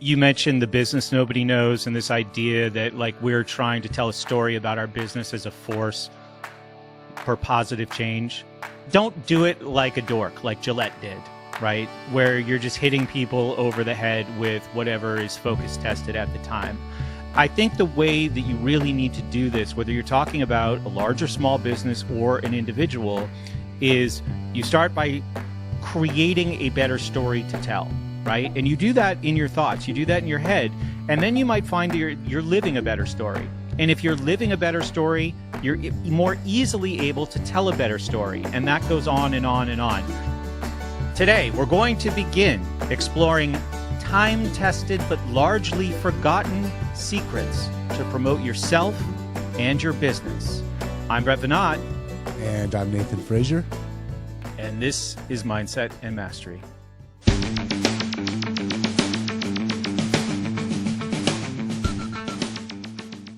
You mentioned the business nobody knows and this idea that like we're trying to tell a story about our business as a force for positive change. Don't do it like a dork, like Gillette did, right? Where you're just hitting people over the head with whatever is focus tested at the time. I think the way that you really need to do this, whether you're talking about a large or small business or an individual, is you start by creating a better story to tell, right? And you do that in your thoughts, you do that in your head, and then you might find that you're living a better story. And if you're living a better story, you're more easily able to tell a better story. And that goes on and on and on. Today, we're going to begin exploring time-tested but largely forgotten secrets to promote yourself and your business. I'm Brett Venat. And I'm Nathan Frazier. And this is Mindset and Mastery.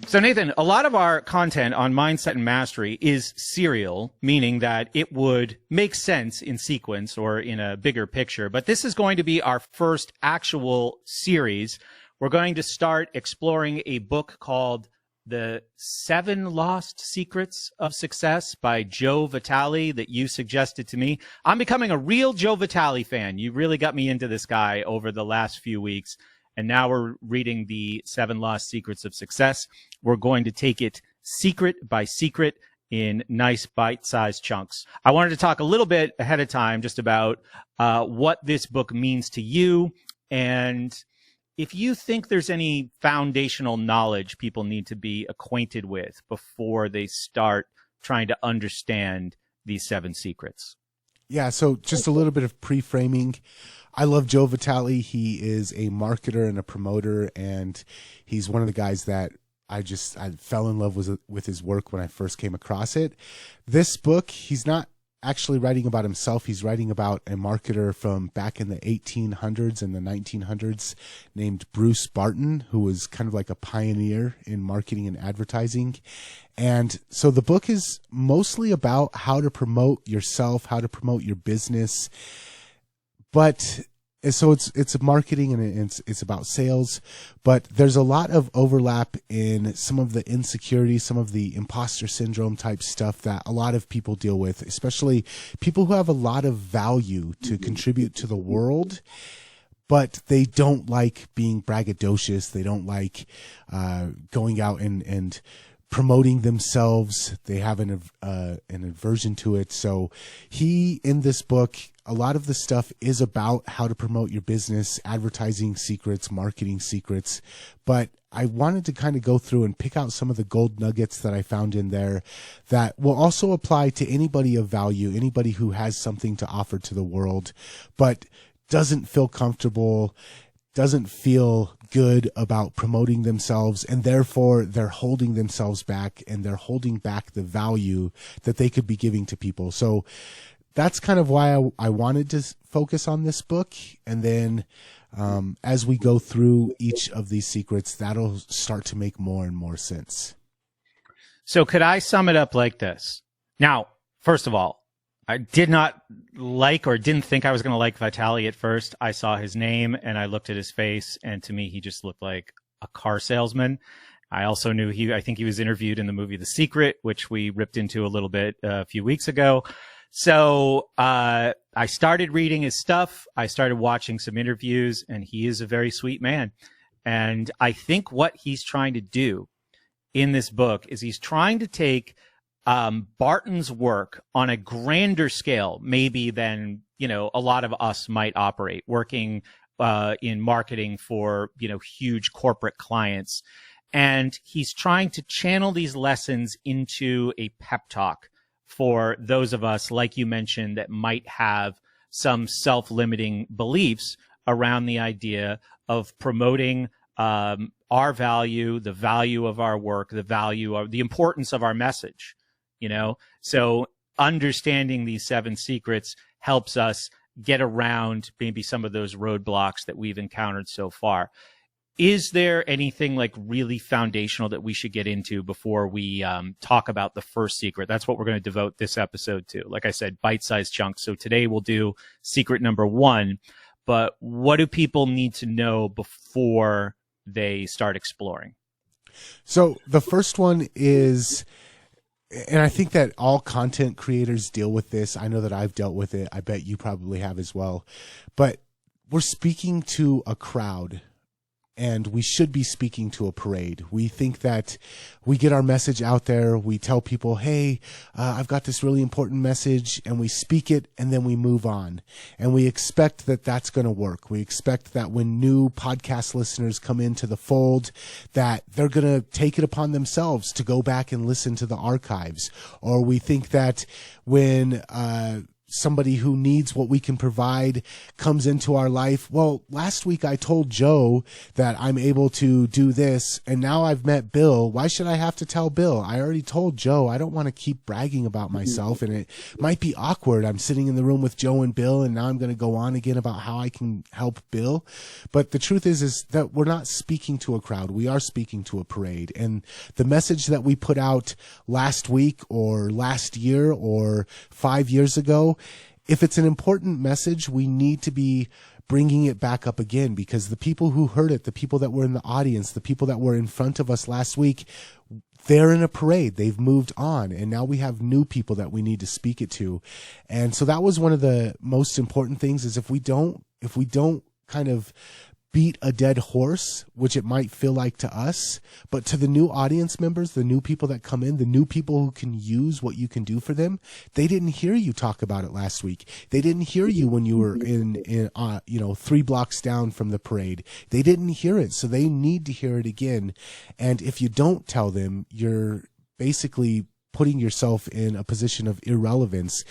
So Nathan, a lot of our content on Mindset and Mastery is serial, meaning that it would make sense in sequence or in a bigger picture. But this is going to be our first actual series. We're going to start exploring a book called The 7 Lost Secrets of Success by Joe Vitale that you suggested to me. I'm becoming a real Joe Vitale fan. You really got me into this guy over the last few weeks. And now we're reading the 7 Lost Secrets of Success. We're going to take it secret by secret in nice bite-sized chunks. I wanted to talk a little bit ahead of time just about what this book means to you, and if you think there's any foundational knowledge people need to be acquainted with before they start trying to understand these 7 secrets. Yeah, so just a little bit of pre-framing. I love Joe Vitale. He is a marketer and a promoter, and he's one of the guys that I fell in love with his work when I first came across it. This book, he's not actually writing about himself. He's writing about a marketer from back in the 1800s and the 1900s named Bruce Barton, who was kind of like a pioneer in marketing and advertising. And so the book is mostly about how to promote yourself, how to promote your business. But so it's marketing and it's about sales, but there's a lot of overlap in some of the insecurities, some of the imposter syndrome type stuff that a lot of people deal with, especially people who have a lot of value to contribute to the world, but they don't like being braggadocious. They don't like going out and promoting themselves. They have an aversion to it. So in this book, a lot of the stuff is about how to promote your business, advertising secrets, marketing secrets. But I wanted to kind of go through and pick out some of the gold nuggets that I found in there that will also apply to anybody of value, anybody who has something to offer to the world, but doesn't feel comfortable, doesn't feel good about promoting themselves, and therefore they're holding themselves back and they're holding back the value that they could be giving to people. So that's kind of why I wanted to focus on this book. And then as we go through each of these secrets, that'll start to make more and more sense. So could I sum it up like this? Now, first of all, I did not like or didn't think I was going to like Vitale at first. I saw his name and I looked at his face, and to me, he just looked like a car salesman. I also knew I think he was interviewed in the movie The Secret, which we ripped into a little bit a few weeks ago. So I started reading his stuff. I started watching some interviews, and he is a very sweet man. And I think what he's trying to do in this book is he's trying to take Barton's work on a grander scale, maybe than, a lot of us might operate, working in marketing for, huge corporate clients. And he's trying to channel these lessons into a pep talk for those of us, like you mentioned, that might have some self-limiting beliefs around the idea of promoting our value, the value of our work, the importance of our message. So understanding these 7 secrets helps us get around maybe some of those roadblocks that we've encountered so far. Is there anything like really foundational that we should get into before we talk about the first secret? That's what we're going to devote this episode to. Like I said, bite-sized chunks. So today we'll do secret number 1. but what do people need to know before they start exploring? So the first one is, and I think that all content creators deal with this. I know that I've dealt with it. I bet you probably have as well. But we're speaking to a crowd, and we should be speaking to a parade. We think that we get our message out there. We tell people, hey, I've got this really important message, and we speak it, and then we move on. And we expect that that's going to work. We expect that when new podcast listeners come into the fold, that they're going to take it upon themselves to go back and listen to the archives. Or we think that when somebody who needs what we can provide comes into our life. Well, last week I told Joe that I'm able to do this, and now I've met Bill. Why should I have to tell Bill? I already told Joe. I don't want to keep bragging about myself, and it might be awkward. I'm sitting in the room with Joe and Bill, and now I'm going to go on again about how I can help Bill. But the truth is that we're not speaking to a crowd. We are speaking to a parade. And the message that we put out last week or last year or 5 years ago, if it's an important message, we need to be bringing it back up again, because the people who heard it, the people that were in the audience, the people that were in front of us last week, they're in a parade. They've moved on, and now we have new people that we need to speak it to. And so that was one of the most important things, is if we don't kind of beat a dead horse, which it might feel like to us, but to the new audience members, the new people that come in, the new people who can use what you can do for them, they didn't hear you talk about it last week. They didn't hear you when you were in 3 blocks down from the parade. They didn't hear it, so they need to hear it again. And if you don't tell them, you're basically putting yourself in a position of irrelevance.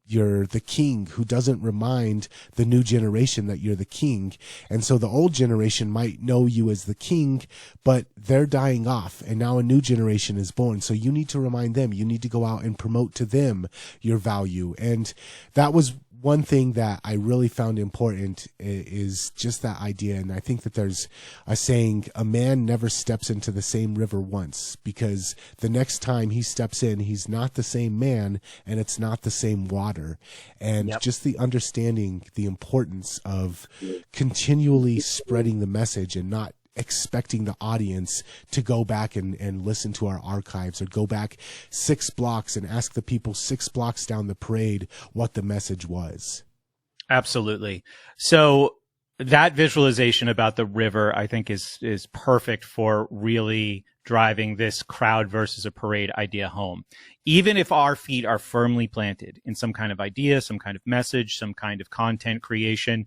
You're the king who doesn't remind the new generation that you're the king. And so the old generation might know you as the king, but they're dying off, and now a new generation is born. So you need to remind them. You need to go out and promote to them your value. And that was one thing that I really found important, is just that idea. And I think that there's a saying, a man never steps into the same river once, because the next time he steps in, he's not the same man, and it's not the same water. And just the understanding the importance of continually spreading the message, and not expecting the audience to go back and listen to our archives, or go back 6 blocks and ask the people 6 blocks down the parade what the message was. Absolutely. So that visualization about the river, I think, is perfect for really driving this crowd versus a parade idea home. Even if our feet are firmly planted in some kind of idea, some kind of message, some kind of content creation,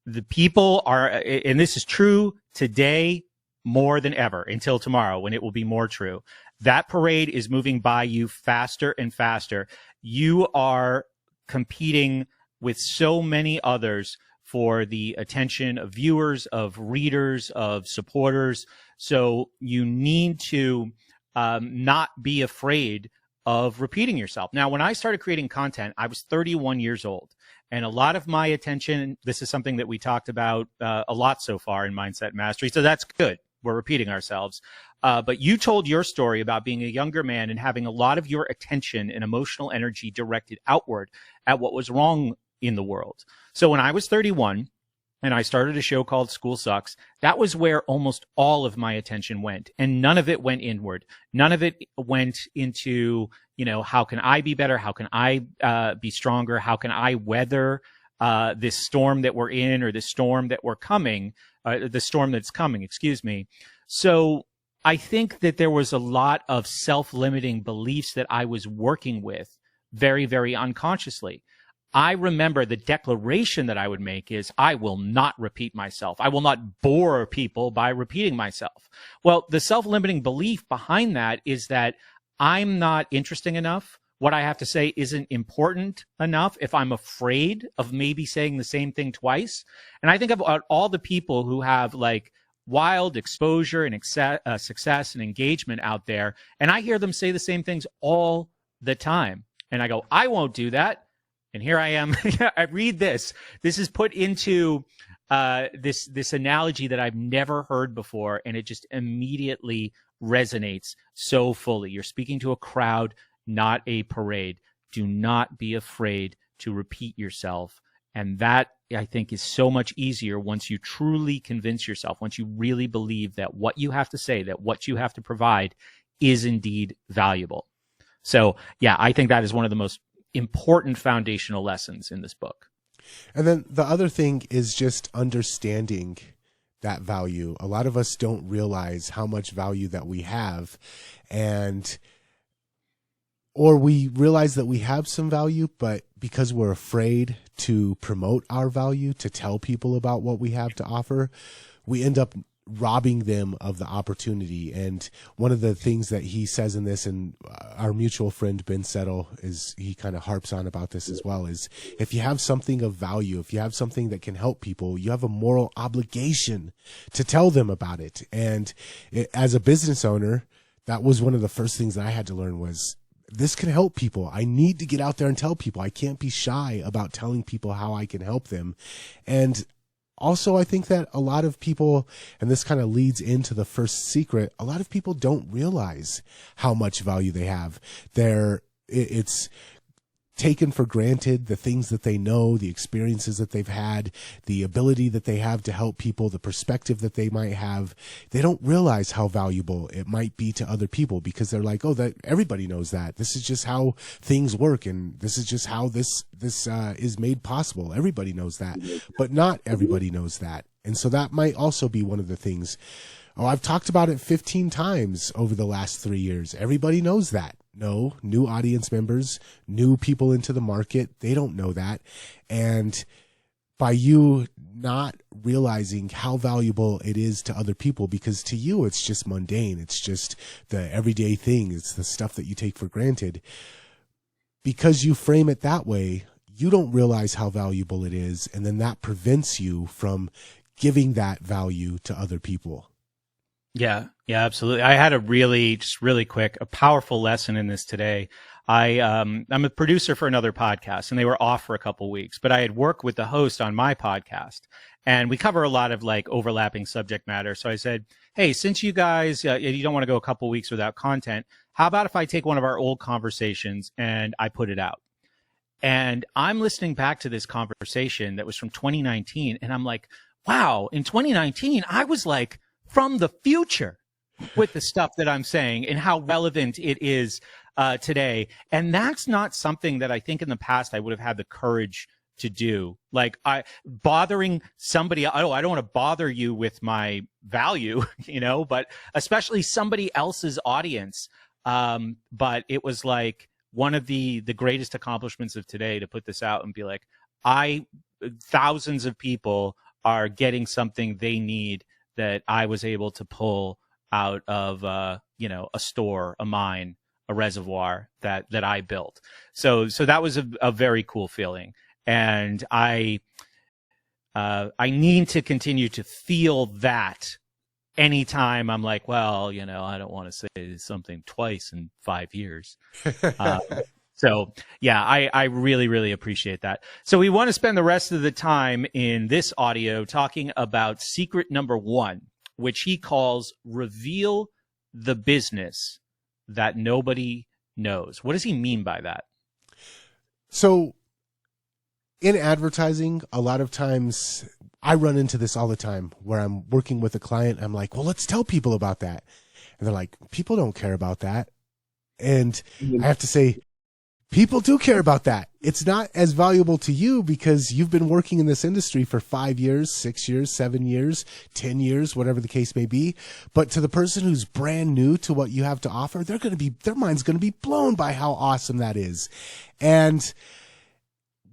the people are, and this is true today more than ever, until tomorrow when it will be more true. That parade is moving by you faster and faster. You are competing with so many others for the attention of viewers, of readers, of supporters. So you need to not be afraid of repeating yourself. Now, when I started creating content, I was 31 years old. And a lot of my attention, this is something that we talked about a lot so far in Mindset Mastery. So that's good. We're repeating ourselves. But you told your story about being a younger man and having a lot of your attention and emotional energy directed outward at what was wrong in the world. So when I was 31 and I started a show called School Sucks, that was where almost all of my attention went. And none of it went inward. None of it went into, how can I be better? How can I be stronger? How can I weather this storm that we're in, or this storm that we're coming, the storm that's coming, excuse me. So I think that there was a lot of self-limiting beliefs that I was working with very, very unconsciously. I remember the declaration that I would make is, I will not repeat myself. I will not bore people by repeating myself. Well, the self-limiting belief behind that is that I'm not interesting enough. What I have to say isn't important enough if I'm afraid of maybe saying the same thing twice. And I think about all the people who have like wild exposure and success and engagement out there, and I hear them say the same things all the time. And I go, I won't do that. And here I am. I read this. This is put into this analogy that I've never heard before, and it just immediately resonates so fully. You're speaking to a crowd, not a parade. Do not be afraid to repeat yourself And that, I think, is so much easier once you truly convince yourself, once you really believe that what you have to say, that what you have to provide is indeed valuable. So, yeah, I think that is one of the most important foundational lessons in this book. And then the other thing is just understanding that value. A lot of us don't realize how much value that we have, or we realize that we have some value, but because we're afraid to promote our value, to tell people about what we have to offer, we end up robbing them of the opportunity. And one of the things that he says in this, and our mutual friend Ben Settle, is he kind of harps on about this as well, is if you have something of value, if you have something that can help people, you have a moral obligation to tell them about it. And as a business owner, that was one of the first things that I had to learn was, this can help people. I need to get out there and tell people. I can't be shy about telling people how I can help them. And also, I think that a lot of people, and this kind of leads into the first secret, a lot of people don't realize how much value they have. It's taken for granted, the things that they know, the experiences that they've had, the ability that they have to help people, the perspective that they might have. They don't realize how valuable it might be to other people because they're like, oh, that everybody knows that. This is just how things work, and this is just how this is made possible. Everybody knows that, but not everybody knows that. And so that might also be one of the things. Oh, I've talked about it 15 times over the last 3 years. Everybody knows that. No, new audience members, new people into the market, they don't know that. And by you not realizing how valuable it is to other people, because to you it's just mundane, it's just the everyday thing, it's the stuff that you take for granted. Because you frame it that way, you don't realize how valuable it is, and then that prevents you from giving that value to other people. Yeah, absolutely. I had a really quick, a powerful lesson in this today. I'm a producer for another podcast, and they were off for a couple weeks, but I had worked with the host on my podcast, and we cover a lot of like overlapping subject matter. So I said, hey, since you guys, you don't want to go a couple weeks without content, how about if I take one of our old conversations and I put it out? And I'm listening back to this conversation that was from 2019, and I'm like, wow, in 2019, I was like, from the future with the stuff that I'm saying and how relevant it is today. And that's not something that I think in the past I would have had the courage to do. Like bothering somebody, I don't want to bother you with my value, but especially somebody else's audience. But it was like one of the greatest accomplishments of today to put this out and be like, thousands of people are getting something they need that I was able to pull out of, a store, a mine, a reservoir that I built. So that was a very cool feeling. And I need to continue to feel that anytime I'm like, well, I don't want to say something twice in 5 years. So, yeah, I really, really appreciate that. So we want to spend the rest of the time in this audio talking about secret number 1, which he calls reveal the business that nobody knows. What does he mean by that? So in advertising, a lot of times I run into this all the time where I'm working with a client. I'm like, well, let's tell people about that. And they're like, people don't care about that. And I have to say, people do care about that. It's not as valuable to you because you've been working in this industry for 5 years, 6 years, 7 years, 10 years, whatever the case may be. But to the person who's brand new to what you have to offer, their mind's going to be blown by how awesome that is. And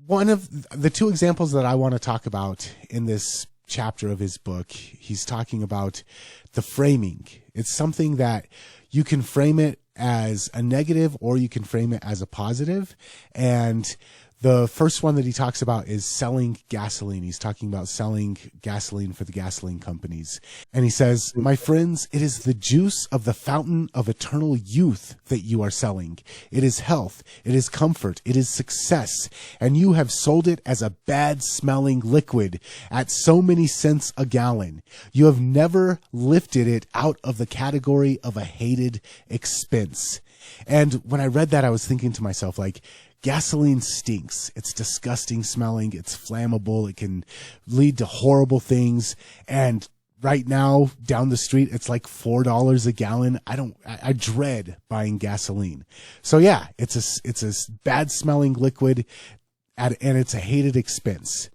one of the 2 examples that I want to talk about in this chapter of his book, he's talking about the framing. It's something that you can frame it as a negative or you can frame it as a positive. And the first one that he talks about is selling gasoline. He's talking about selling gasoline for the gasoline companies. And he says, my friends, it is the juice of the fountain of eternal youth that you are selling. It is health. It is comfort. It is success. And you have sold it as a bad smelling liquid at so many cents a gallon. You have never lifted it out of the category of a hated expense. And when I read that, I was thinking to myself, like, gasoline stinks. It's disgusting smelling. It's flammable. It can lead to horrible things. And right now, down the street, it's like $4 a gallon. I dread buying gasoline. So yeah, it's a bad smelling liquid, and it's a hated expense.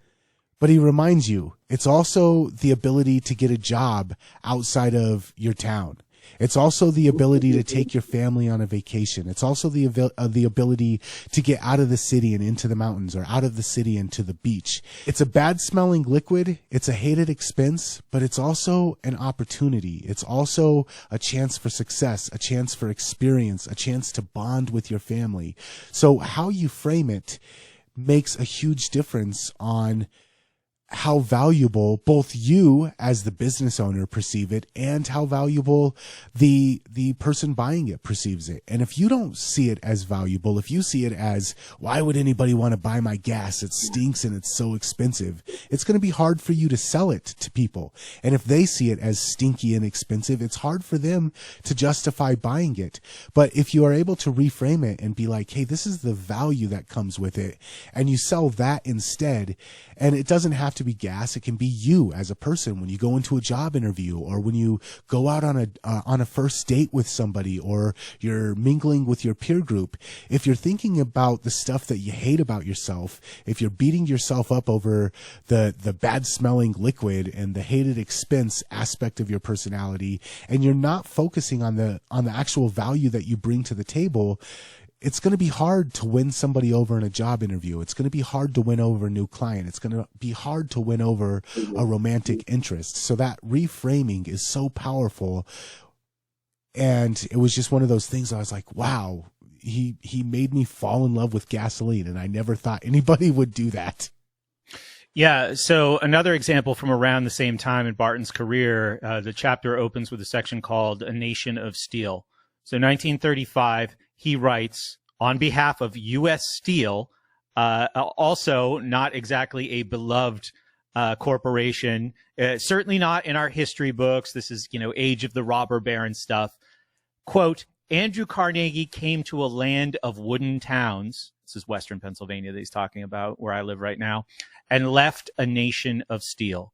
But he reminds you, it's also the ability to get a job outside of your town. It's also the ability to take your family on a vacation. It's also the ability to get out of the city and into the mountains, or out of the city and to the beach. It's a bad smelling liquid. It's a hated expense, but it's also an opportunity. It's also a chance for success, a chance for experience, a chance to bond with your family. So how you frame it makes a huge difference on how valuable both you as the business owner perceive it, and how valuable the person buying it perceives it. And if you don't see it as valuable, if you see it as, why would anybody want to buy my gas? It stinks and it's so expensive. It's going to be hard for you to sell it to people. And if they see it as stinky and expensive, it's hard for them to justify buying it. But if you are able to reframe it and be like, hey, this is the value that comes with it, and you sell that instead, and it doesn't have to be gas. It can be you as a person when you go into a job interview, or when you go out on a first date with somebody, or you're mingling with your peer group. If you're thinking about the stuff that you hate about yourself, if you're beating yourself up over the bad smelling liquid and the hated expense aspect of your personality, and you're not focusing on the actual value that you bring to the table, it's going to be hard to win somebody over in a job interview. It's going to be hard to win over a new client. It's going to be hard to win over a romantic interest. So that reframing is so powerful. And it was just one of those things I was like, wow, he made me fall in love with gasoline, and I never thought anybody would do that. Yeah. So another example from around the same time in Barton's career, the chapter opens with a section called A Nation of Steel. So 1935, he writes, on behalf of U.S. Steel, also not exactly a beloved corporation, certainly not in our history books. This is, age of the robber baron stuff. Quote, Andrew Carnegie came to a land of wooden towns. This is Western Pennsylvania that he's talking about, where I live right now, and left a nation of steel,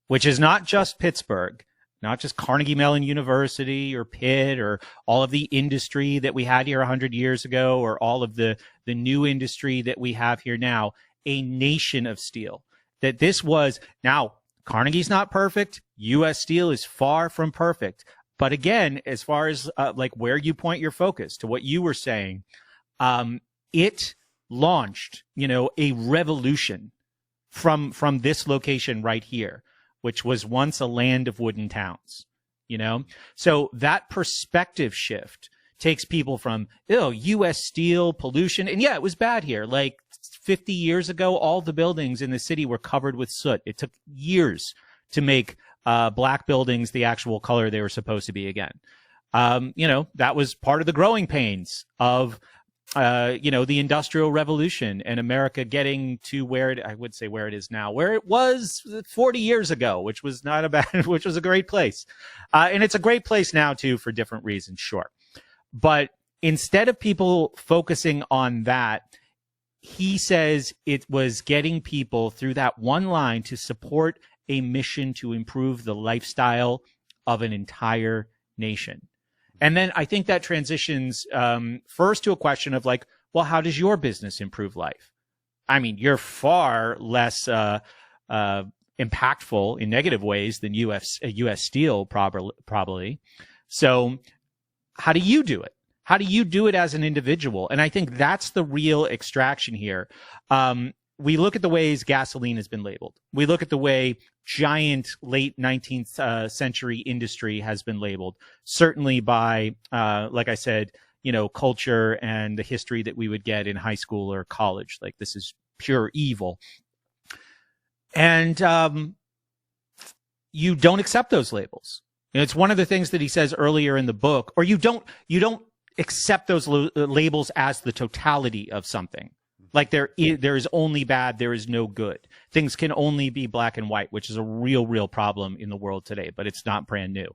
which is not just Pittsburgh, not just Carnegie Mellon University or Pitt or all of the industry that we had here 100 years ago, or all of the new industry that we have here now, a nation of steel. That this was, now, Carnegie's not perfect. U.S. Steel is far from perfect. But again, as far as like where you point your focus to what you were saying, it launched, a revolution from this location right here, which was once a land of wooden towns, So that perspective shift takes people from, U.S. Steel, pollution. And yeah, it was bad here. Like 50 years ago, all the buildings in the city were covered with soot. It took years to make black buildings the actual color they were supposed to be again. That was part of the growing pains of the Industrial Revolution and America getting to I would say where it is now, where it was 40 years ago, which was not a bad, which was a great place. And it's a great place now too, for different reasons, sure. But instead of people focusing on that, he says it was getting people through that one line to support a mission to improve the lifestyle of an entire nation. And then I think that transitions first to a question of like, well, how does your business improve life? I mean, you're far less impactful in negative ways than U.S. Steel probably. So how do you do it? How do you do it as an individual? And I think that's the real extraction here. We look at the ways gasoline has been labeled. We look at the way giant late 19th century industry has been labeled, certainly by, like I said, culture and the history that we would get in high school or college. Like, this is pure evil. And you don't accept those labels. It's one of the things that he says earlier in the book, or you don't accept those labels as the totality of something. Like there is only bad, there is no good. Things can only be black and white, which is a real problem in the world today, but it's not brand new.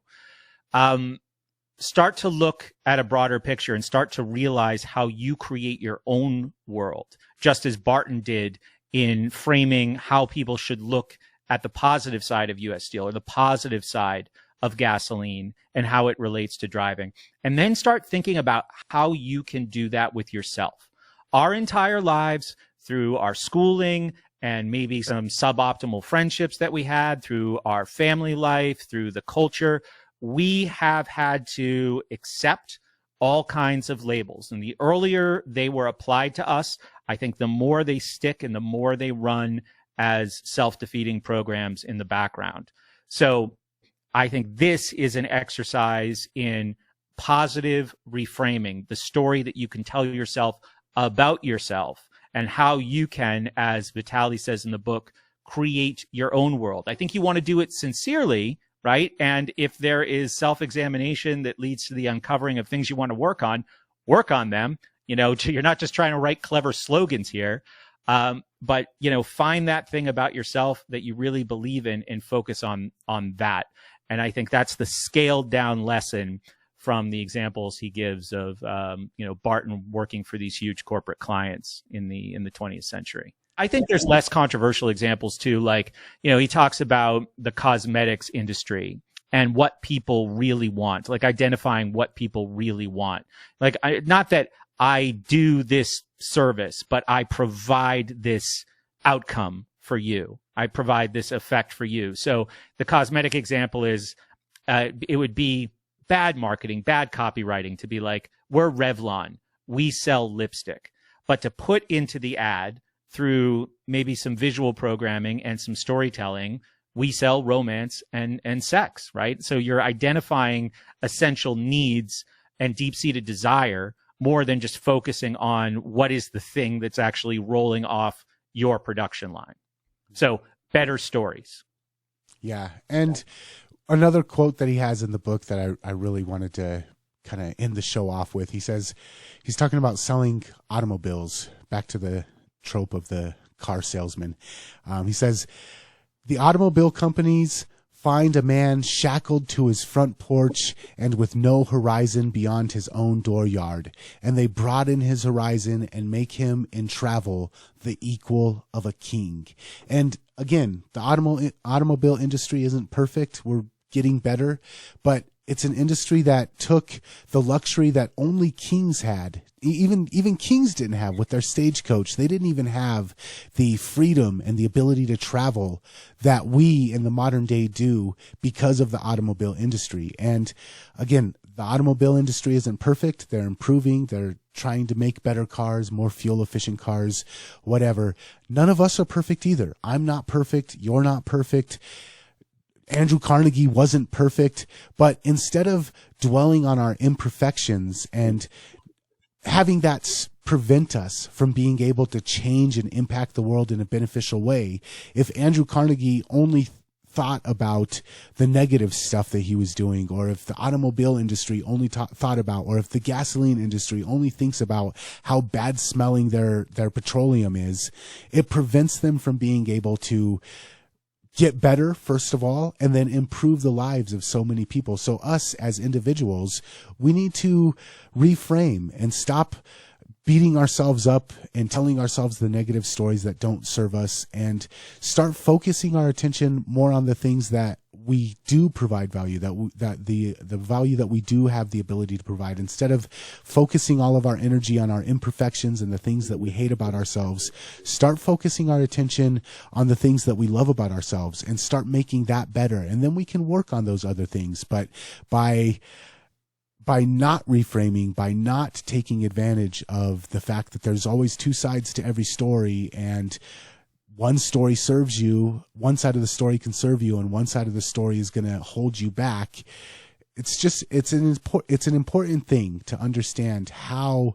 start to look at a broader picture and start to realize how you create your own world, just as Barton did in framing how people should look at the positive side of U.S. Steel or the positive side of gasoline and how it relates to driving. And then start thinking about how you can do that with yourself. Our entire lives, through our schooling and maybe some suboptimal friendships that we had, through our family life, through the culture, we have had to accept all kinds of labels. And the earlier they were applied to us, I think the more they stick and the more they run as self-defeating programs in the background. So I think this is an exercise in positive reframing, the story that you can tell yourself about yourself and how you can, as Vitale says in the book, create your own world. I think you want to do it sincerely, right? And if there is self-examination that leads to the uncovering of things you want to work on them. You're not just trying to write clever slogans here, but find that thing about yourself that you really believe in and focus on that. And I think that's the scaled down lesson from the examples he gives of Barton working for these huge corporate clients in the 20th century. I think there's less controversial examples too. Like, he talks about the cosmetics industry and what people really want, like identifying what people really want. Like, not that I do this service, but I provide this outcome for you. I provide this effect for you. So the cosmetic example is, it would be bad marketing, bad copywriting to be like, we're Revlon, we sell lipstick. But to put into the ad, through maybe some visual programming and some storytelling, we sell romance and sex, right? So you're identifying essential needs and deep-seated desire more than just focusing on what is the thing that's actually rolling off your production line. So better stories. Yeah. And another quote that he has in the book that I really wanted to kind of end the show off with, he says, he's talking about selling automobiles, back to the trope of the car salesman. He says, the automobile companies find a man shackled to his front porch and with no horizon beyond his own dooryard, and they broaden his horizon and make him in travel the equal of a king. And again, the automobile industry isn't perfect. We're getting better, but it's an industry that took the luxury that only kings had. Even kings didn't have with their stagecoach. They didn't even have the freedom and the ability to travel that we in the modern day do because of the automobile industry. And again, the automobile industry isn't perfect. They're improving. They're trying to make better cars, more fuel efficient cars, whatever. None of us are perfect either. I'm not perfect. You're not perfect. Andrew Carnegie wasn't perfect, but instead of dwelling on our imperfections and having that prevent us from being able to change and impact the world in a beneficial way, if Andrew Carnegie only thought about the negative stuff that he was doing, or if the automobile industry only thought about, or if the gasoline industry only thinks about how bad smelling their petroleum is, it prevents them from being able to get better, first of all, and then improve the lives of so many people. So us as individuals, we need to reframe and stop beating ourselves up and telling ourselves the negative stories that don't serve us, and start focusing our attention more on the things that we do provide value, that the value that we do have the ability to provide, instead of focusing all of our energy on our imperfections and the things that we hate about ourselves. Start focusing our attention on the things that we love about ourselves and start making that better. And then we can work on those other things. But by not reframing, by not taking advantage of the fact that there's always two sides to every story, and one story serves you, one side of the story can serve you, and one side of the story is going to hold you back. It's an important thing to understand how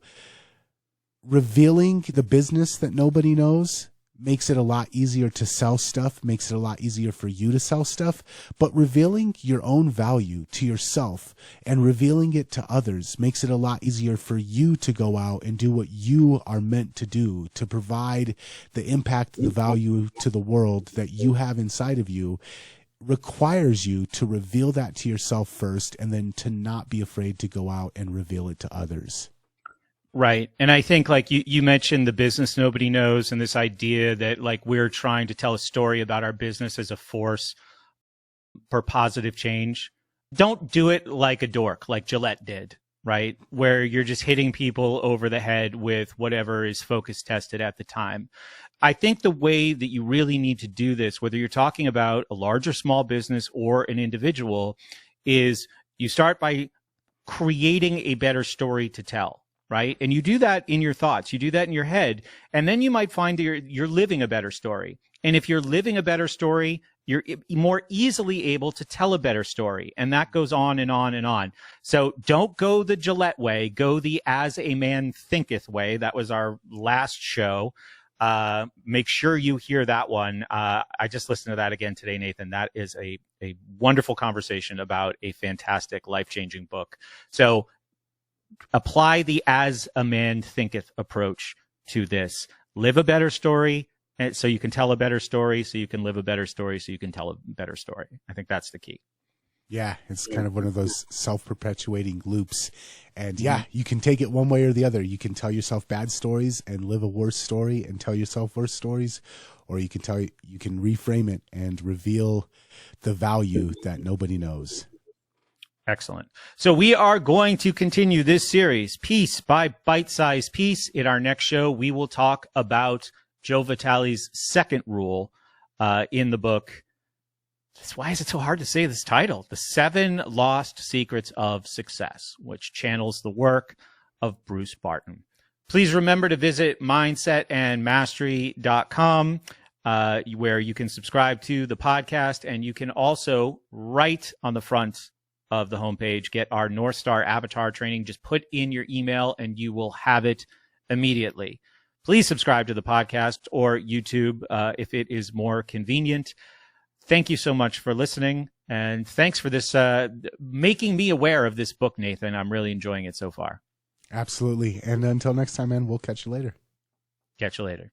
revealing the business that nobody knows makes it a lot easier to sell stuff, makes it a lot easier for you to sell stuff, but revealing your own value to yourself and revealing it to others makes it a lot easier for you to go out and do what you are meant to do, to provide the impact, the value to the world that you have inside of you. requires you to reveal that to yourself first, and then to not be afraid to go out and reveal it to others. Right. And I think like you mentioned the business nobody knows, and this idea that like we're trying to tell a story about our business as a force for positive change. Don't do it like a dork, like Gillette did, right? Where you're just hitting people over the head with whatever is focus tested at the time. I think the way that you really need to do this, whether you're talking about a large or small business or an individual, is you start by creating a better story to tell, right? And you do that in your thoughts, you do that in your head, and then you might find that you're living a better story. And if you're living a better story, you're more easily able to tell a better story. And that goes on and on and on. So don't go the Gillette way, go the as a man thinketh way. That was our last show. Make sure you hear that one. I just listened to that again today, Nathan. That is a wonderful conversation about a fantastic, life-changing book. So apply the as a man thinketh approach to this. Live a better story, so you can tell a better story, so you can live a better story, so you can tell a better story. I think that's the key. Yeah, it's kind of one of those self-perpetuating loops. And yeah, you can take it one way or the other. You can tell yourself bad stories and live a worse story and tell yourself worse stories, or you can reframe it and reveal the value that nobody knows. Excellent. So we are going to continue this series piece by bite-sized piece. In our next show, we will talk about Joe Vitale's second rule in the book. Why is it so hard to say this title? The 7 Lost Secrets of Success, which channels the work of Bruce Barton. Please remember to visit mindsetandmastery.com, where you can subscribe to the podcast, and you can also, right on the front of the homepage, get our North Star Avatar training. Just put in your email and you will have it immediately. Please subscribe to the podcast or YouTube if it is more convenient. Thank you so much for listening, and thanks for this making me aware of this book, Nathan. I'm really enjoying it so far. Absolutely. And until next time, man, we'll catch you later. Catch you later.